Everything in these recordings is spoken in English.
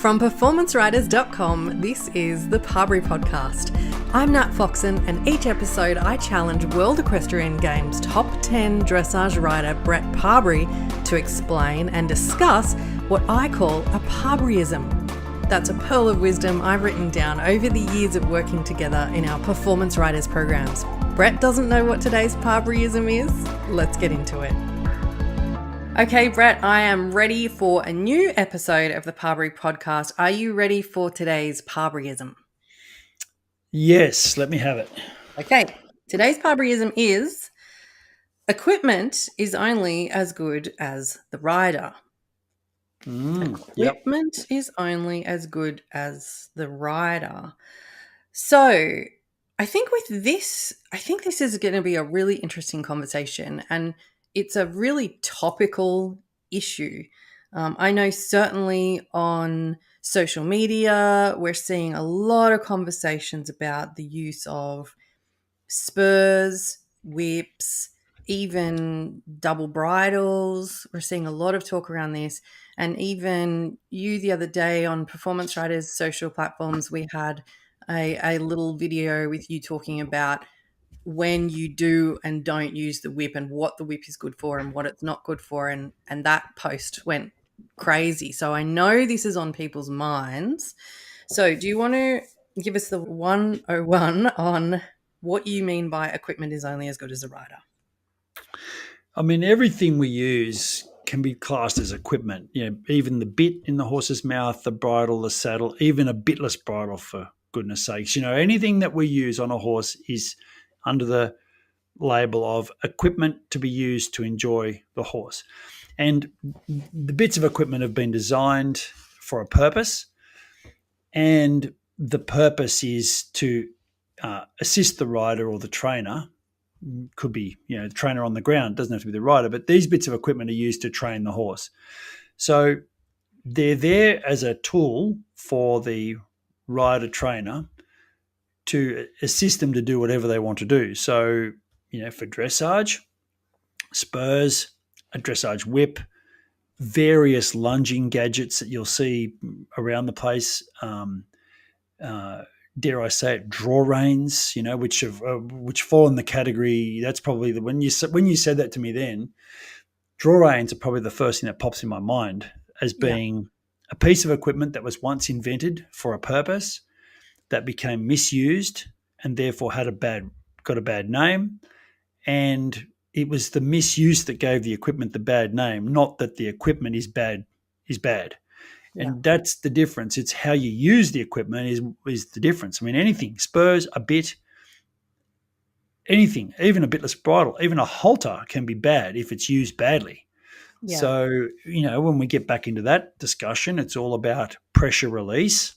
From performanceriders.com, this is the Parbery Podcast. I'm Nat Foxon, and each episode I challenge World Equestrian Games top 10 dressage rider Brett Parbery to explain and discuss what I call a Parberyism. That's a pearl of wisdom I've written down over the years of working together in our Performance Riders programs. Brett doesn't know what today's Parberyism is. Let's get into it. Okay, Brett, I am ready for a new episode of the Parbery Podcast. Are you ready for today's Parberyism? Yes, let me have it. Okay, today's Parberyism is equipment is only as good as the rider. Equipment is only as good as the rider. So I think this is going to be a really interesting conversation, and it's a really topical issue. I know certainly on social media, we're seeing a lot of conversations about the use of spurs, whips, even double bridles. We're seeing a lot of talk around this. And even you the other day on Performance Riders social platforms, we had a little video with you talking about when you do and don't use the whip and what the whip is good for and what it's not good for. And that post went crazy. So I know this is on people's minds. So do you want to give us the 101 on what you mean by equipment is only as good as a rider? I mean, everything we use can be classed as equipment. You know, even the bit in the horse's mouth, the bridle, the saddle, even a bitless bridle, for goodness sakes. You know, anything that we use on a horse is under the label of equipment to be used to enjoy the horse. And the bits of equipment have been designed for a purpose, and the purpose is to assist the rider or the trainer. Could be, the trainer on the ground, doesn't have to be the rider, but these bits of equipment are used to train the horse. So they're there as a tool for the rider trainer to assist them to do whatever they want to do. So, for dressage, spurs, a dressage whip, various lunging gadgets that you'll see around the place, dare I say it, draw reins, which fall in the category. That's probably when you said that to me then, draw reins are probably the first thing that pops in my mind as being a piece of equipment that was once invented for a purpose that became misused and therefore got a bad name. And it was the misuse that gave the equipment the bad name, not that the equipment is bad. And that's the difference. It's how you use the equipment is the difference. I mean, anything, spurs, a bit, anything, even a bitless bridle, even a halter can be bad if it's used badly. Yeah. So, when we get back into that discussion, it's all about pressure release.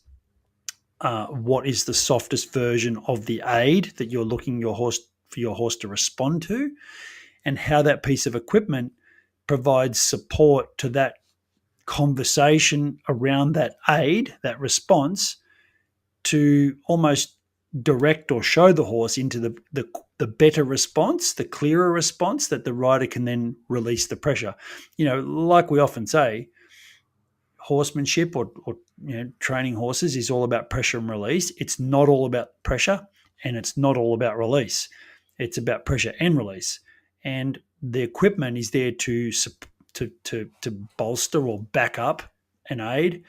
What is the softest version of the aid that you're looking for your horse to respond to, and how that piece of equipment provides support to that conversation around that aid, that response, to almost direct or show the horse into the better response, the clearer response that the rider can then release the pressure. Like we often say, horsemanship or training horses is all about pressure and release. It's not all about pressure, and it's not all about release. It's about pressure and release. And the equipment is there to bolster or back up an aid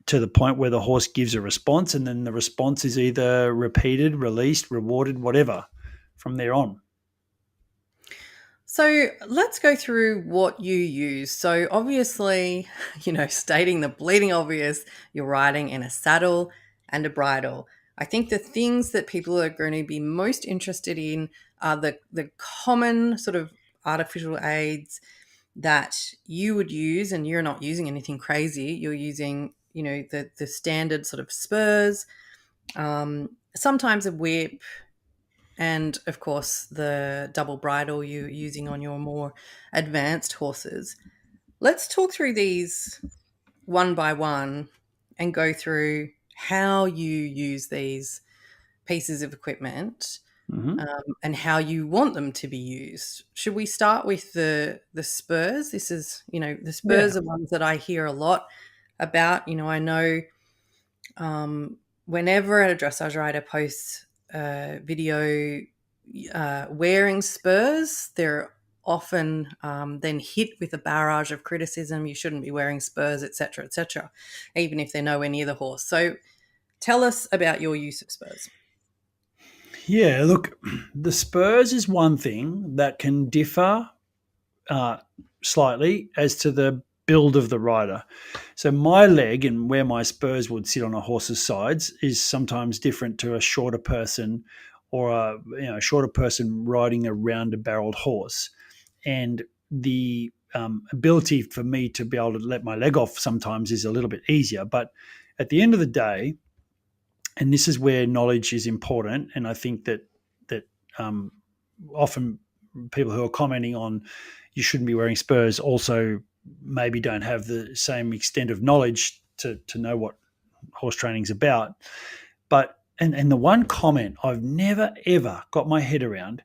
to the point where the horse gives a response, and then the response is either repeated, released, rewarded, whatever from there on. So let's go through what you use. So obviously, stating the bleeding obvious, you're riding in a saddle and a bridle. I think the things that people are going to be most interested in are the common sort of artificial aids that you would use, and you're not using anything crazy. You're using, the standard sort of spurs, sometimes a whip, and of course the double bridle you're using on your more advanced horses. Let's talk through these one by one and go through how you use these pieces of equipment, and how you want them to be used. Should we start with the spurs? This is, the spurs are ones that I hear a lot. about. I know whenever a dressage rider posts a video wearing spurs, they're often then hit with a barrage of criticism. You shouldn't be wearing spurs, etc., etc., even if they're nowhere near the horse. So tell us about your use of spurs. Yeah, look, the spurs is one thing that can differ uh, slightly as to the build of the rider. So my leg and where my spurs would sit on a horse's sides is sometimes different to a shorter person or a shorter person riding a rounder barreled horse. And the ability for me to be able to let my leg off sometimes is a little bit easier. But at the end of the day, and this is where knowledge is important, and I think that often people who are commenting on you shouldn't be wearing spurs also maybe don't have the same extent of knowledge to know what horse training is about. But and the one comment I've never ever got my head around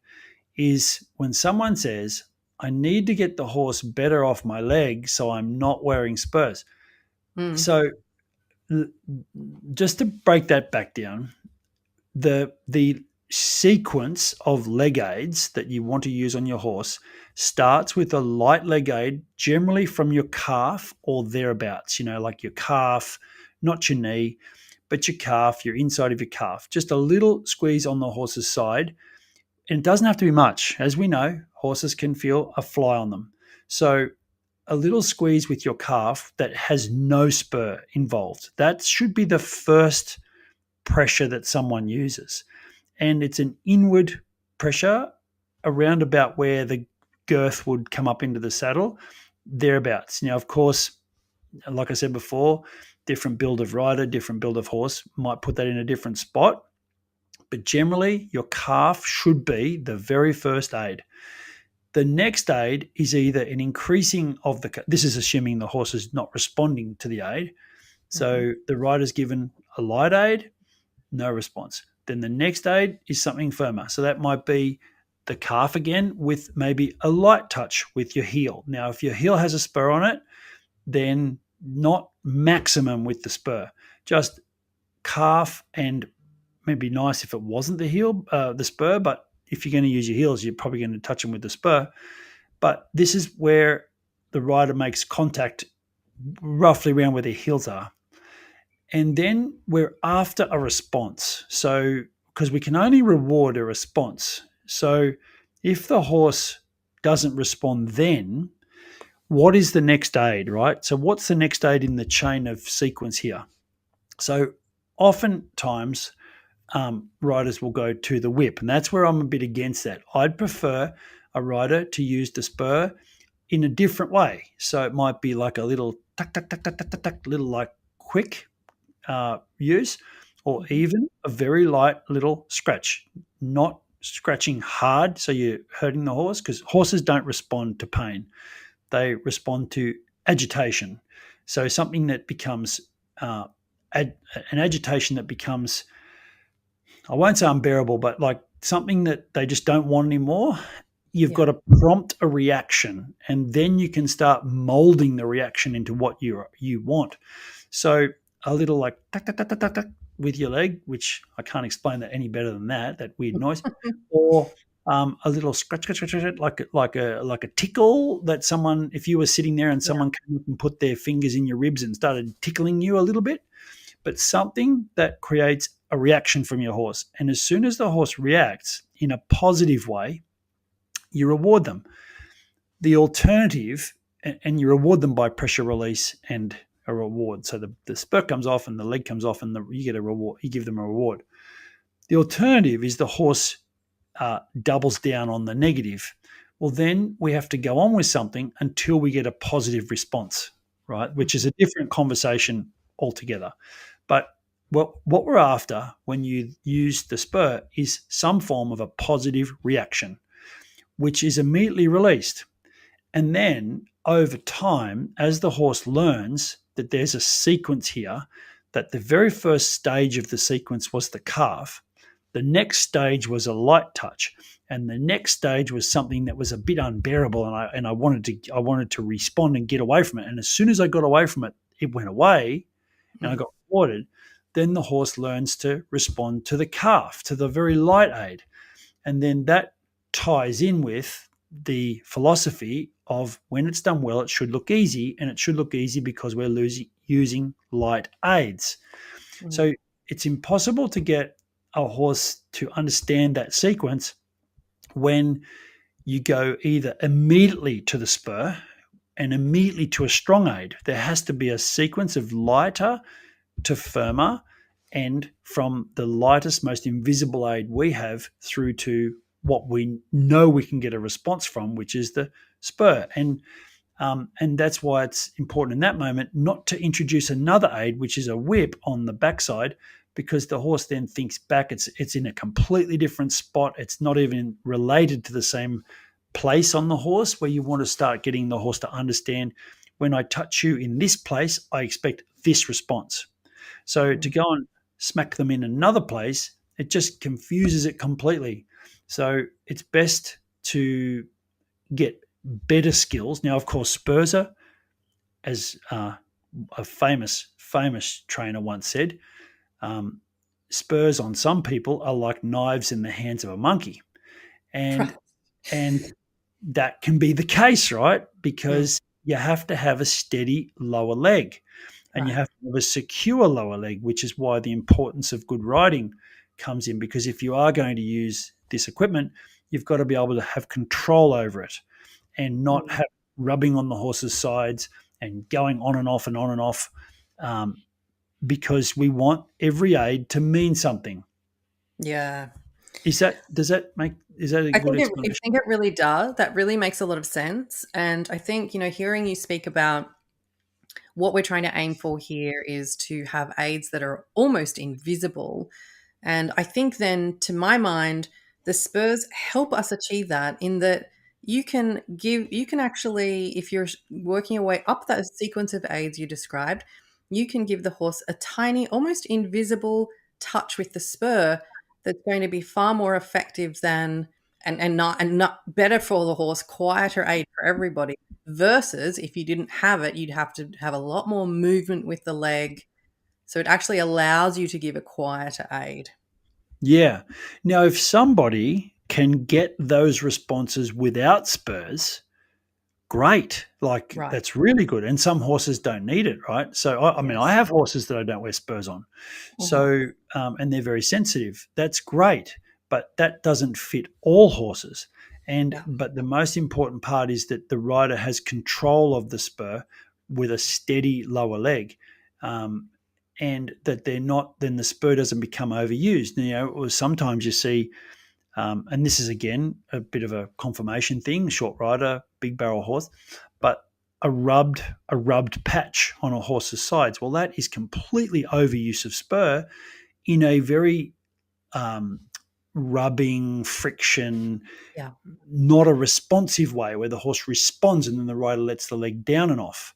is when someone says, I need to get the horse better off my leg, so I'm not wearing spurs. Mm. So just to break that back down, the sequence of leg aids that you want to use on your horse starts with a light leg aid, generally from your calf or thereabouts, like your calf, not your knee, but your calf, your inside of your calf. Just a little squeeze on the horse's side. And it doesn't have to be much. As we know, horses can feel a fly on them. So a little squeeze with your calf that has no spur involved. That should be the first pressure that someone uses. And it's an inward pressure around about where the girth would come up into the saddle, thereabouts. Now, of course, like I said before, different build of rider, different build of horse might put that in a different spot. But generally, your calf should be the very first aid. The next aid is either an increasing of this is assuming the horse is not responding to the aid. So the rider's given a light aid, no response. Then the next aid is something firmer. So that might be the calf again with maybe a light touch with your heel. Now, if your heel has a spur on it, then not maximum with the spur, just calf, and maybe nice if it wasn't the heel, the spur, but if you're going to use your heels, you're probably going to touch them with the spur. But this is where the rider makes contact roughly around where their heels are. And then we're after a response. So, because we can only reward a response. So, if the horse doesn't respond, then what is the next aid, right? So, what's the next aid in the chain of sequence here? So, oftentimes, riders will go to the whip, and that's where I'm a bit against that. I'd prefer a rider to use the spur in a different way. So, it might be like a little tuck, tuck, tuck, tuck, tuck, tuck, tuck, little like quick use, or even a very light little scratch, not scratching hard so you're hurting the horse, because horses don't respond to pain. They respond to agitation. So something that becomes an agitation that becomes, I won't say unbearable, but like something that they just don't want anymore, you've got to prompt a reaction, and then you can start molding the reaction into what you want. So a little like tuck, tuck, tuck, tuck, tuck, tuck with your leg, which I can't explain that any better than that weird noise, or a little scratch, scratch, scratch, like a tickle that someone, if you were sitting there and someone came up and put their fingers in your ribs and started tickling you a little bit, but something that creates a reaction from your horse. And as soon as the horse reacts in a positive way, you reward them. The alternative, and you reward them by pressure release and a reward. So the spur comes off and the leg comes off, and you get a reward. You give them a reward. The alternative is the horse doubles down on the negative. Well, then we have to go on with something until we get a positive response, right? Which is a different conversation altogether. But what we're after when you use the spur is some form of a positive reaction, which is immediately released. And then over time, as the horse learns that there's a sequence here, that the very first stage of the sequence was the calf, the next stage was a light touch, and the next stage was something that was a bit unbearable, and I wanted to respond and get away from it. And as soon as I got away from it, it went away and I Mm. got rewarded, then the horse learns to respond to the calf, to the very light aid. And then that ties in with the philosophy of when it's done well, it should look easy, and it should look easy because we're using light aids. Mm. So it's impossible to get a horse to understand that sequence when you go either immediately to the spur and immediately to a strong aid. There has to be a sequence of lighter to firmer, and from the lightest, most invisible aid we have through to what we know we can get a response from, which is the spur. And that's why it's important in that moment not to introduce another aid, which is a whip on the backside, because the horse then thinks back. It's in a completely different spot. It's not even related to the same place on the horse, where you want to start getting the horse to understand, when I touch you in this place, I expect this response. So to Mm. go and smack them in another place, it just confuses it completely. So it's best to get better skills. Now, of course, spurs are, as a famous trainer once said, um, spurs on some people are like knives in the hands of a monkey, and Right. and that can be the case, right? Mm. Because you have to have a steady lower leg, and you Right. have to have a secure lower leg, which is why the importance of good riding comes in. Because if you are going to use this equipment, you've got to be able to have control over it and not Mm. have rubbing on the horse's sides and going on and off and on and off, um, because we want every aid to mean something. Yeah. Is that a I good think I explanation? think it really does. That really makes a lot of sense. And I think, hearing you speak about what we're trying to aim for here is to have aids that are almost invisible. And I think then, to my mind, the spurs help us achieve that, in that you can actually, if you're working your way up that sequence of aids you described, you can give the horse a tiny, almost invisible touch with the spur that's going to be far more effective than, and not better for the horse, quieter aid for everybody, versus if you didn't have it, you'd have to have a lot more movement with the leg. So it actually allows you to give a quieter aid. Yeah. Now, if somebody can get those responses without spurs, great. Like, Right. that's really good. And some horses don't need it, right? So, I mean, I Yes. have horses that I don't wear spurs on. Mhm. So, and they're very sensitive. That's great. But that doesn't fit all horses. Yeah. But the most important part is that the rider has control of the spur with a steady lower leg. Um, and that they're not, then the spur doesn't become overused. Or sometimes you see, and this is again a bit of a confirmation thing, short rider, big barrel horse, but a rubbed patch on a horse's sides. Well, that is completely overuse of spur in a very um, rubbing, friction, Yeah. not a responsive way where the horse responds and then the rider lets the leg down and off.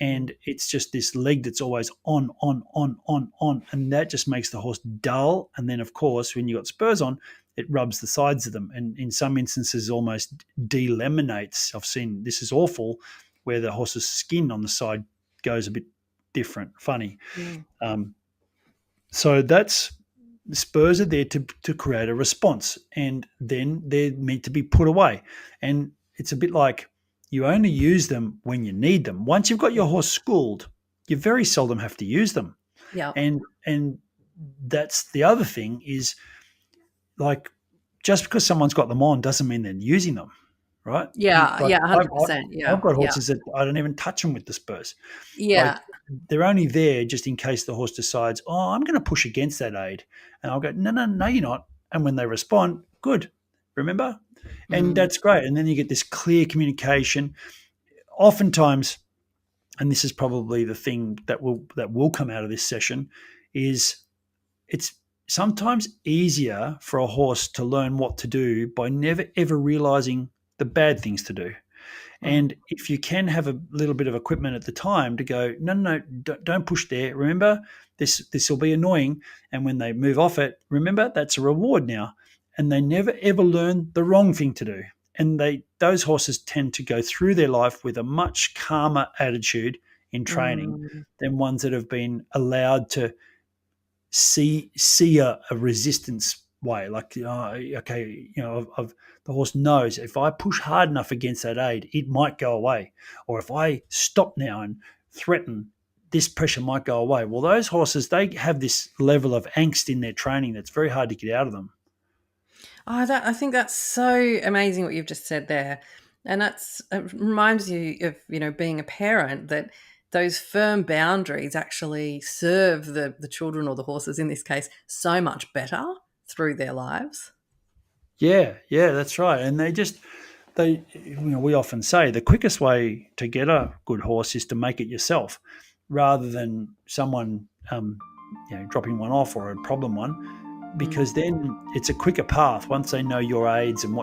Mm. And it's just this leg that's always on, on, on, on, on, and that just makes the horse dull. And then, of course, when you got spurs on, it rubs the sides of them, and in some instances, almost delaminates. I've seen, this is awful, where the horse's skin on the side goes a bit different, funny. Mm. Um, so that's, spurs are there to create a response, and then they're meant to be put away. And it's a bit like, you only use them when you need them. Once you've got your horse schooled, you very seldom have to use them. Yeah. And that's the other thing is, like, just because someone's got them on doesn't mean they're using them, right? Yeah. Like, Yeah. I've, 100%. I've Yeah. got Yeah. horses that I don't even touch them with the spurs. Like, Yeah. they're only there just in case the horse decides, oh, I'm going to push against that aid. And I'll go, no, no, no, you're not. And when they respond, good, remember? And Mm. that's great. And then you get this clear communication. Oftentimes, and this is probably the thing that will come out of this session, is it's sometimes easier for a horse to learn what to do by never ever realizing the bad things to do. Mm. And if you can have a little bit of equipment at the time to go, no, no, no, don't push there. Remember, this will be annoying. And when they move off it, remember, that's a reward now. And they never ever learn the wrong thing to do. And those horses tend to go through their life with a much calmer attitude in training Mm. than ones that have been allowed to see a resistance way. Like, okay, the horse knows if I push hard enough against that aid, it might go away. Or if I stop now and threaten, this pressure might go away. Well, those horses, they have this level of angst in their training that's very hard to get out of them. Oh, I think that's so amazing what you've just said there. And it reminds you of, being a parent, that those firm boundaries actually serve the children, or the horses in this case, so much better through their lives. Yeah, that's right. And we often say the quickest way to get a good horse is to make it yourself, rather than someone, dropping one off or a problem one, because then it's a quicker path. Once they know your aids and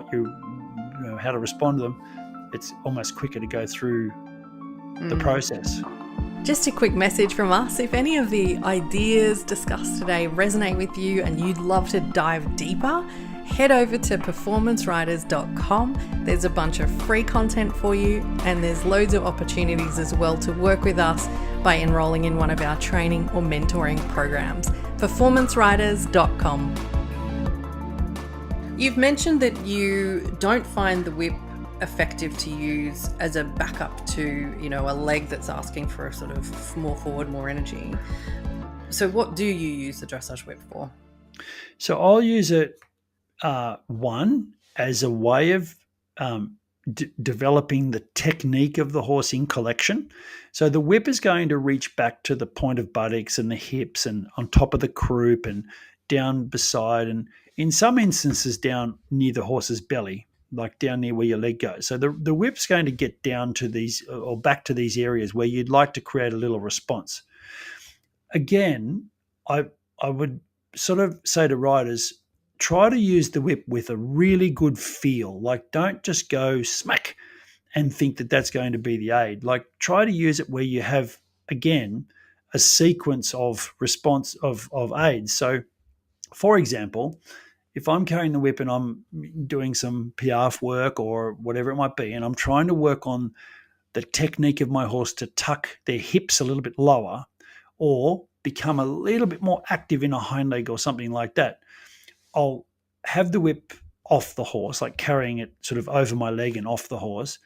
how to respond to them, it's almost quicker to go through the process. Just a quick message from us. If any of the ideas discussed today resonate with you and you'd love to dive deeper, head over to performanceriders.com. There's a bunch of free content for you, and there's loads of opportunities as well to work with us by enrolling in one of our training or mentoring programs. performanceriders.com. You've mentioned that you don't find the whip effective to use as a backup to, a leg that's asking for a sort of more forward, more energy. So what do you use the dressage whip for? So I'll use it, one, as a way of developing the technique of the horse in collection. So the whip is going to reach back to the point of buttocks and the hips and on top of the croup and down beside, and in some instances down near the horse's belly, like down near where your leg goes. So the whip's going to get down to these, or back to these areas where you'd like to create a little response. Again, I would sort of say to riders, try to use the whip with a really good feel. Like, don't just go smack and think that that's going to be the aid. Like, try to use it where you have, again, a sequence of response of aids. So, for example, if I'm carrying the whip and I'm doing some piaffe work or whatever it might be, and I'm trying to work on the technique of my horse to tuck their hips a little bit lower or become a little bit more active in a hind leg or something like that, I'll have the whip off the horse, like carrying it sort of over my leg and off the horse.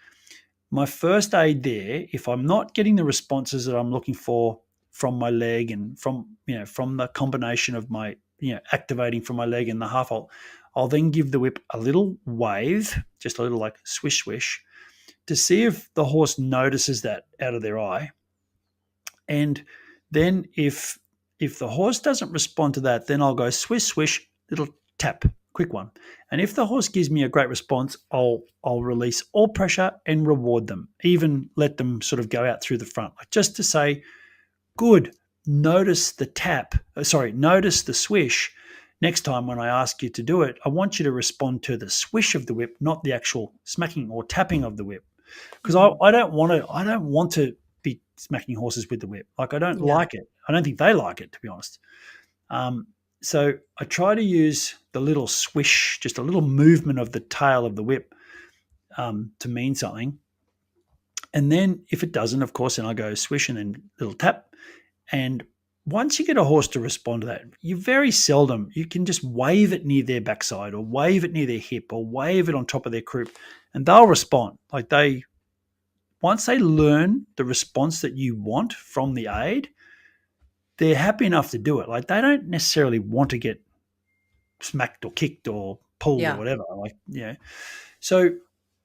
My first aid there, if I'm not getting the responses that I'm looking for from my leg and from the combination of my, activating from my leg and the half, I'll then give the whip a little wave, just a little like swish, swish, to see if the horse notices that out of their eye. And then if the horse doesn't respond to that, then I'll go swish, swish, little tap, quick one. And if the horse gives me a great response, I'll release all pressure and reward them, even let them sort of go out through the front, like just to say, good, notice the notice the swish. Next time when I ask you to do it, I want you to respond to the swish of the whip, not the actual smacking or tapping of the whip. Because I don't want to be smacking horses with the whip. Like, I don't like it. I don't think they like it, to be honest. So I try to use the little swish, just a little movement of the tail of the whip, to mean something. And then if it doesn't, of course, then I go swish and then little tap. And once you get a horse to respond to that, you can just wave it near their backside or wave it near their hip or wave it on top of their croup, and they'll respond. Like, once they learn the response that you want from the aid, they're happy enough to do it. Like, they don't necessarily want to get smacked or kicked or pulled or whatever. So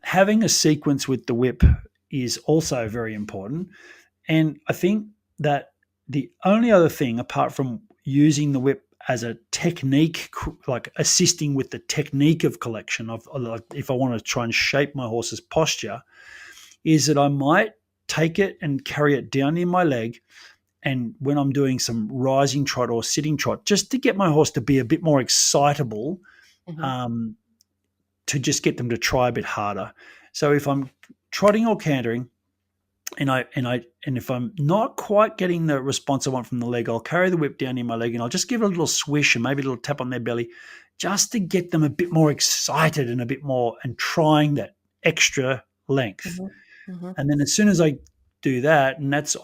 having a sequence with the whip is also very important. And I think that the only other thing, apart from using the whip as a technique, like assisting with the technique of collection, of like if I want to try and shape my horse's posture, is that I might take it and carry it down near my leg, and when I'm doing some rising trot or sitting trot, just to get my horse to be a bit more excitable, to just get them to try a bit harder. So if I'm trotting or cantering, and if I'm not quite getting the response I want from the leg, I'll carry the whip down near my leg and I'll just give it a little swish and maybe a little tap on their belly, just to get them a bit more excited and trying that extra length. And then as soon as I do that, and that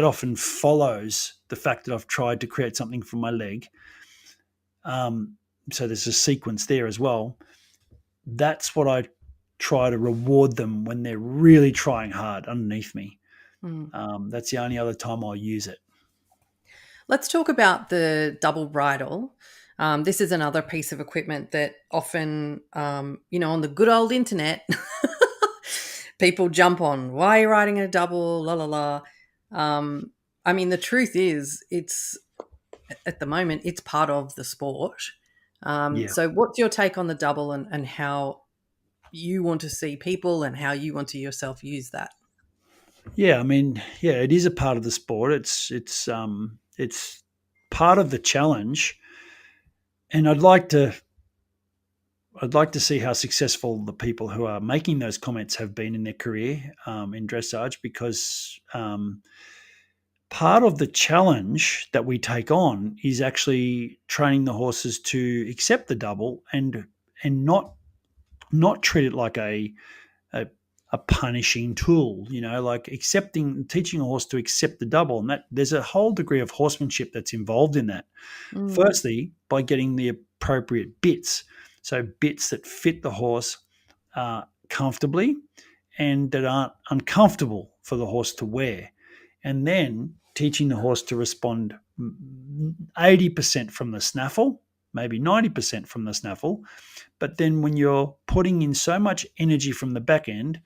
often follows the fact that I've tried to create something for my leg. So there's a sequence there as well. That's what I try to reward them when they're really trying hard underneath me. That's the only other time I'll use it. Let's talk about the double bridle. This is another piece of equipment that often, on the good old internet, people jump on. Why are you riding a double? La la la. I mean, the truth is, at the moment, it's part of the sport. Yeah. So, what's your take on the double and how you want to see people and how you want to yourself use that? Yeah, I mean, yeah, it is a part of the sport. It's part of the challenge, and I'd like to see how successful the people who are making those comments have been in their career in dressage, because part of the challenge that we take on is actually training the horses to accept the double and not treat it like a punishing tool, like teaching a horse to accept the double. And that there's a whole degree of horsemanship that's involved in that. Firstly, by getting the appropriate bits. So bits that fit the horse comfortably and that aren't uncomfortable for the horse to wear. And then teaching the horse to respond 80% from the snaffle, maybe 90% from the snaffle. But then when you're putting in so much energy from the back end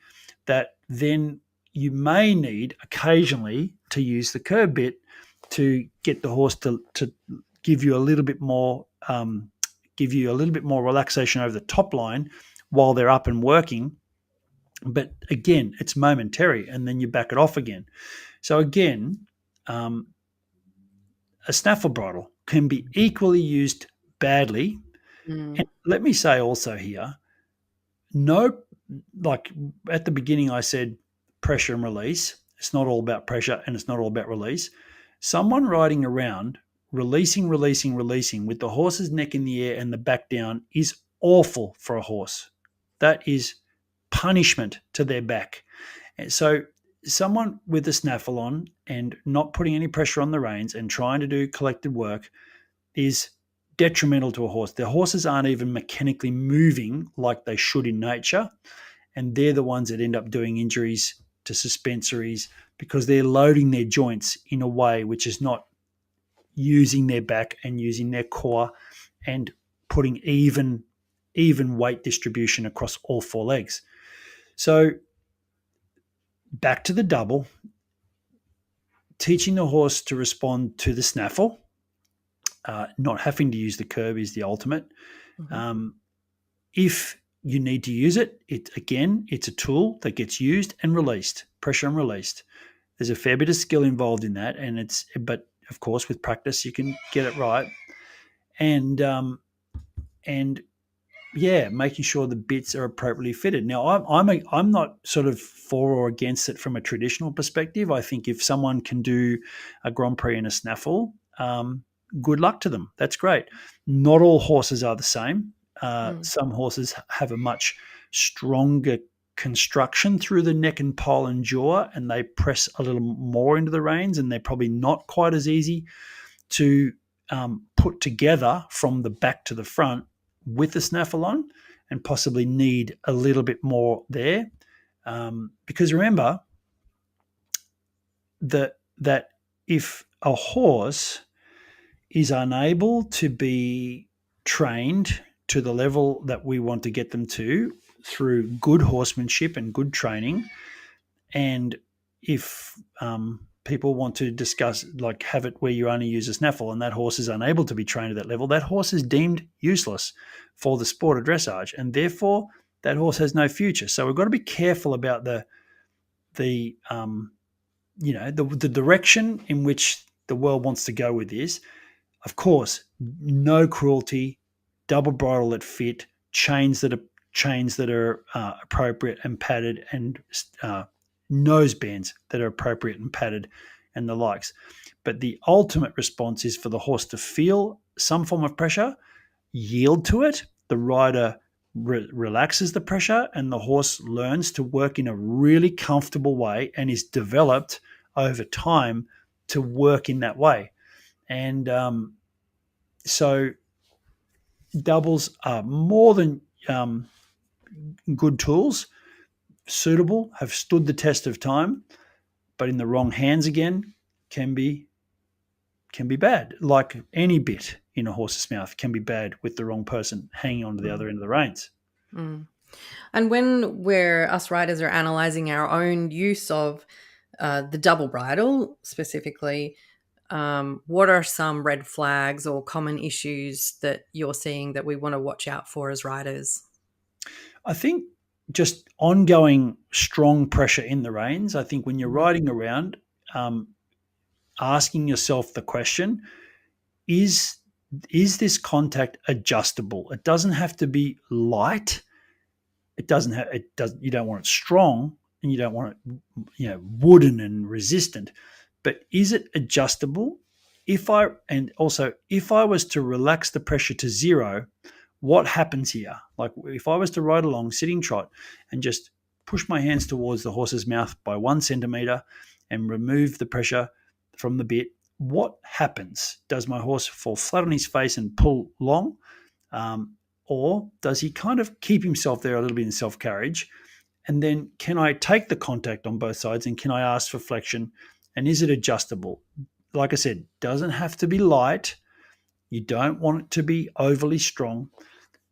that then you may need occasionally to use the curb bit to get the horse to give you a little bit more relaxation over the top line while they're up and working. But again, it's momentary, and then you back it off again. So again, a snaffle bridle can be equally used badly. And let me say also here, like at the beginning I said pressure and release. It's not all about pressure and it's not all about release. Someone riding around, releasing with the horse's neck in the air and the back down is awful for a horse. That is punishment to their back. And so someone with a snaffle on and not putting any pressure on the reins and trying to do collected work is detrimental to a horse. The horses aren't even mechanically moving like they should in nature, and they're the ones that end up doing injuries to suspensories because they're loading their joints in a way which is not using their back and using their core and putting even weight distribution across all four legs. So back to the double, teaching the horse to respond to the snaffle, not having to use the curb is the ultimate. If you need to use it, it's a tool that gets used and released, pressure and released. There's a fair bit of skill involved in that, but of course with practice you can get it right. And yeah, making sure the bits are appropriately fitted. Now, I'm not sort of for or against it from a traditional perspective. I think if someone can do a Grand Prix in a snaffle, good luck to them. That's great. Not all horses are the same. Some horses have a much stronger construction through the neck and poll and jaw, and they press a little more into the reins, and they're probably not quite as easy to put together from the back to the front with the snaffle on, and possibly need a little bit more there. Because remember that if a horse is unable to be trained to the level that we want to get them to through good horsemanship and good training, and if people want to discuss, like have it where you only use a snaffle and that horse is unable to be trained at that level, that horse is deemed useless for the sport of dressage, and therefore that horse has no future. So we've got to be careful about the direction in which the world wants to go with this. Of course, no cruelty, double bridle that fit, chains that are appropriate and padded, and nose bands that are appropriate and padded, and the likes. But the ultimate response is for the horse to feel some form of pressure, yield to it, the rider relaxes the pressure, and the horse learns to work in a really comfortable way and is developed over time to work in that way. And so doubles are more than good tools, suitable, have stood the test of time, but in the wrong hands again can be bad. Like any bit in a horse's mouth can be bad with the wrong person hanging onto the other end of the reins. Mm. And when us riders are analysing our own use of the double bridle specifically, what are some red flags or common issues that you're seeing that we want to watch out for as riders? I think just ongoing strong pressure in the reins. I think when you're riding around, asking yourself the question, is this contact adjustable? It doesn't have to be light. You don't want it strong, and you don't want it, wooden and resistant. But is it adjustable? If I was to relax the pressure to zero, what happens here? Like if I was to ride along sitting trot and just push my hands towards the horse's mouth by 1 centimeter and remove the pressure from the bit, what happens? Does my horse fall flat on his face and pull long? Or does he kind of keep himself there a little bit in self-carriage? And then can I take the contact on both sides, and can I ask for flexion? And is it adjustable? Like I said, doesn't have to be light. You don't want it to be overly strong,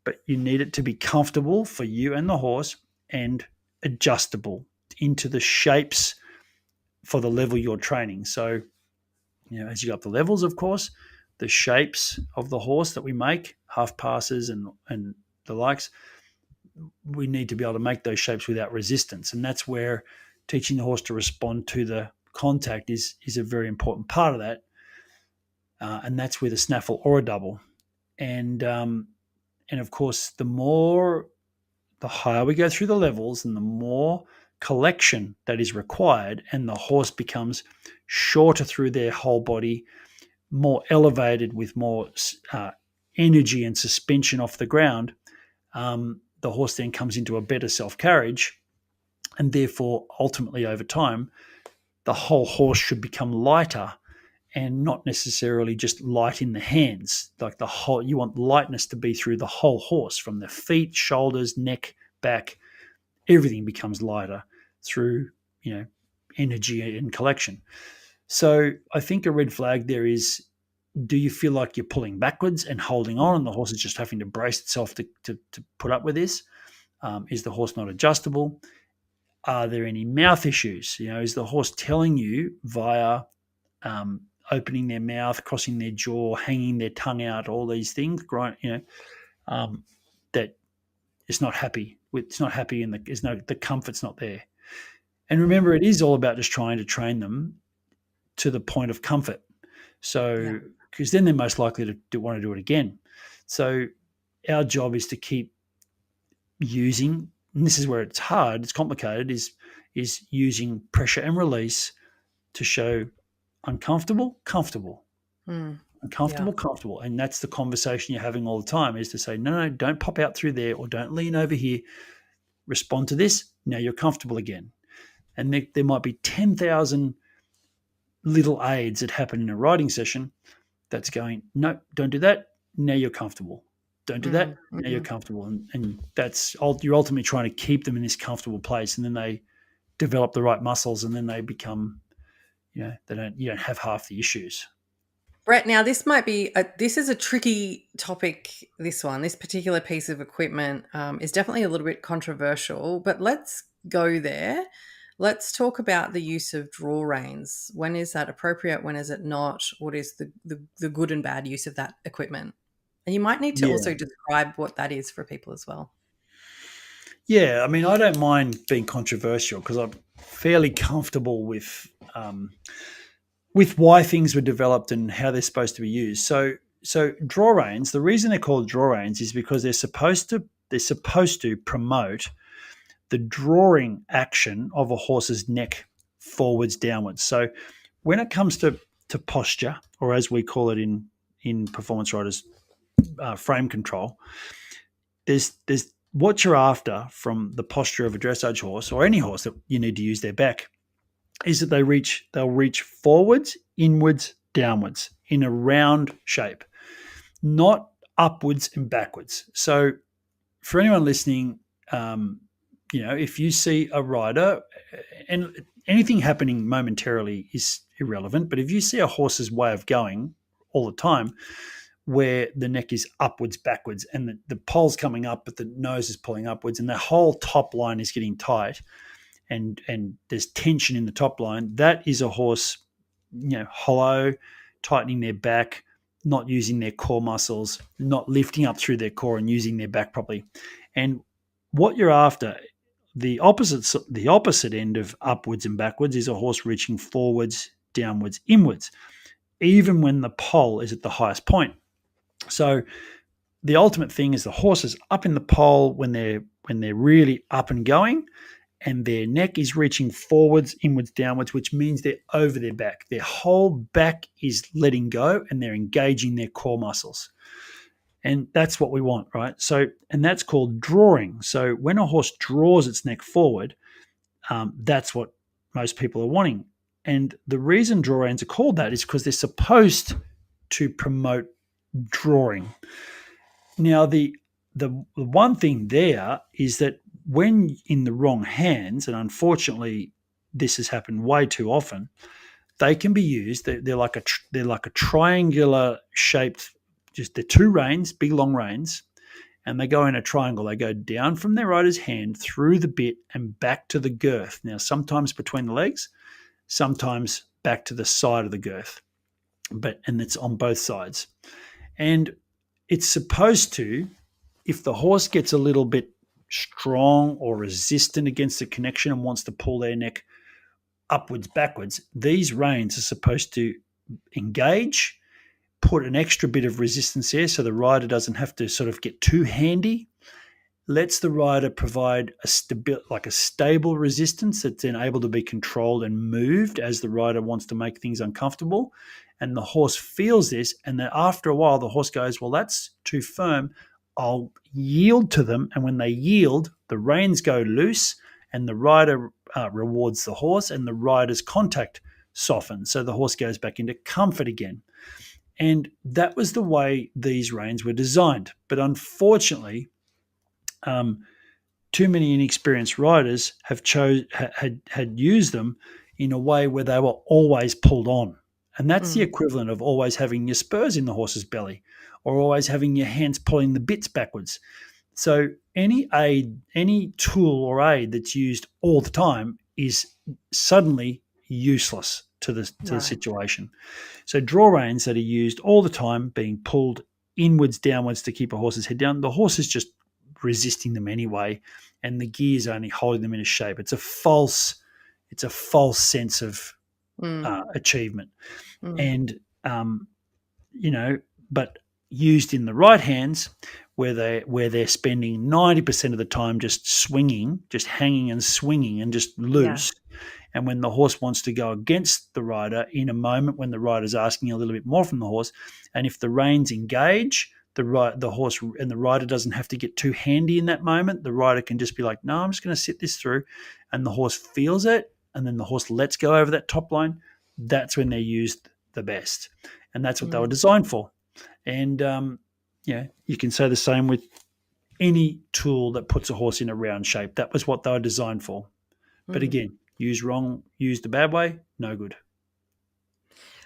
but you need it to be comfortable for you and the horse and adjustable into the shapes for the level you're training. So, as you go up the levels, of course, the shapes of the horse that we make, half passes and the likes, we need to be able to make those shapes without resistance. And that's where teaching the horse to respond to the contact is a very important part of that. And that's with a snaffle or a double. And of course, the higher we go through the levels and the more collection that is required, and the horse becomes shorter through their whole body, more elevated with more energy and suspension off the ground, the horse then comes into a better self-carriage, and therefore ultimately over time the whole horse should become lighter and not necessarily just light in the hands. Like you want lightness to be through the whole horse, from the feet, shoulders, neck, back. Everything becomes lighter through energy and collection. So I think a red flag there is, do you feel like you're pulling backwards and holding on, and the horse is just having to brace itself to put up with this? Is the horse not adjustable? Are there any mouth issues? Is the horse telling you via opening their mouth, crossing their jaw, hanging their tongue out, all these things, that it's not happy with? It's not happy, and the comfort's not there. And remember, it is all about just trying to train them to the point of comfort. So, because then they're most likely to want to do it again. So our job is to keep using, and this is where it's hard, it's complicated, is using pressure and release to show uncomfortable, comfortable, uncomfortable, comfortable. And that's the conversation you're having all the time, is to say, no, don't pop out through there, or don't lean over here. Respond to this. Now you're comfortable again. And there might be 10,000 little aids that happen in a riding session that's going, no, don't do that. Now you're comfortable. Don't do that. Now you're comfortable. And you're ultimately trying to keep them in this comfortable place. And then they develop the right muscles, and then they become, you don't have half the issues. Brett, now this might be this is a tricky topic. This particular piece of equipment is definitely a little bit controversial, but let's go there. Let's talk about the use of draw reins. When is that appropriate? When is it not? What is the good and bad use of that equipment? And you might need to also describe what that is for people as well. Yeah, I mean, I don't mind being controversial, because I'm fairly comfortable with why things were developed and how they're supposed to be used. So draw reins, the reason they're called draw reins is because they're supposed to promote the drawing action of a horse's neck forwards, downwards. So when it comes to posture, or as we call it in performance riders, frame control, there's what you're after from the posture of a dressage horse, or any horse that you need to use their back, is that they'll reach forwards, inwards, downwards in a round shape, not upwards and backwards. So for anyone listening, if you see a rider, and anything happening momentarily is irrelevant, but if you see a horse's way of going all the time, where the neck is upwards, backwards, and the pole's coming up, but the nose is pulling upwards, and the whole top line is getting tight, and there's tension in the top line, that is a horse, hollow, tightening their back, not using their core muscles, not lifting up through their core and using their back properly. And what you're after, the opposite end of upwards and backwards, is a horse reaching forwards, downwards, inwards, even when the pole is at the highest point. So the ultimate thing is the horse is up in the pole when they're really up and going, and their neck is reaching forwards, inwards, downwards, which means they're over their back. Their whole back is letting go, and they're engaging their core muscles. And that's what we want, right? So, and that's called drawing. So when a horse draws its neck forward, that's what most people are wanting. And the reason draw reins are called that is because they're supposed to promote drawing. Now, the one thing there is that when in the wrong hands, and unfortunately this has happened way too often, they can be used. They're like a triangular shaped. Just they're two reins, big long reins, and they go in a triangle. They go down from their rider's hand through the bit and back to the girth. Now, sometimes between the legs, sometimes back to the side of the girth, and it's on both sides. And it's supposed to, if the horse gets a little bit strong or resistant against the connection and wants to pull their neck upwards, backwards, these reins are supposed to engage, put an extra bit of resistance there so the rider doesn't have to sort of get too handy, lets the rider provide a stable resistance that's then able to be controlled and moved as the rider wants to make things uncomfortable. And the horse feels this, and then after a while the horse goes, well, that's too firm, I'll yield to them. And when they yield, the reins go loose, and the rider rewards the horse, and the rider's contact softens. So the horse goes back into comfort again. And that was the way these reins were designed. But unfortunately, too many inexperienced riders have had used them in a way where they were always pulled on. And that's the equivalent of always having your spurs in the horse's belly, or always having your hands pulling the bits backwards. So any tool or aid that's used all the time is suddenly useless to the situation. So draw reins that are used all the time, being pulled inwards, downwards to keep a horse's head down, the horse is just resisting them anyway, and the gear's only holding them in a shape. It's a false sense of achievement. And but used in the right hands, where they're spending 90% of the time just swinging, just hanging and swinging and just loose. And when the horse wants to go against the rider in a moment when the rider's asking a little bit more from the horse, and if the reins engage, the horse and the rider doesn't have to get too handy in that moment. The rider can just be like, no, I'm just going to sit this through, and the horse feels it, and then the horse lets go over that top line. That's when they're used the best, and that's what they were designed for. And you can say the same with any tool that puts a horse in a round shape. That was what they were designed for. But again, used wrong, used the bad way, no good.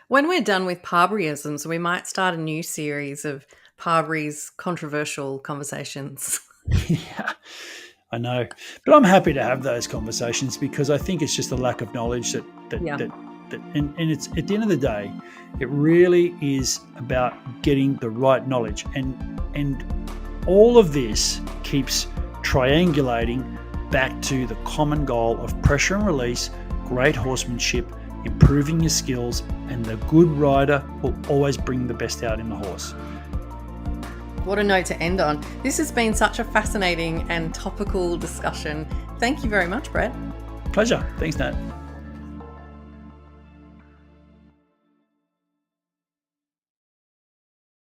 When we're done with Parberyisms, we might start a new series of Parbery's controversial conversations. Yeah, I know. But I'm happy to have those conversations, because I think it's just a lack of knowledge and it's, at the end of the day, it really is about getting the right knowledge. And all of this keeps triangulating back to the common goal of pressure and release, great horsemanship, improving your skills, and the good rider will always bring the best out in the horse. What a note to end on. This has been such a fascinating and topical discussion. Thank you very much, Brett. Pleasure. Thanks, Nat.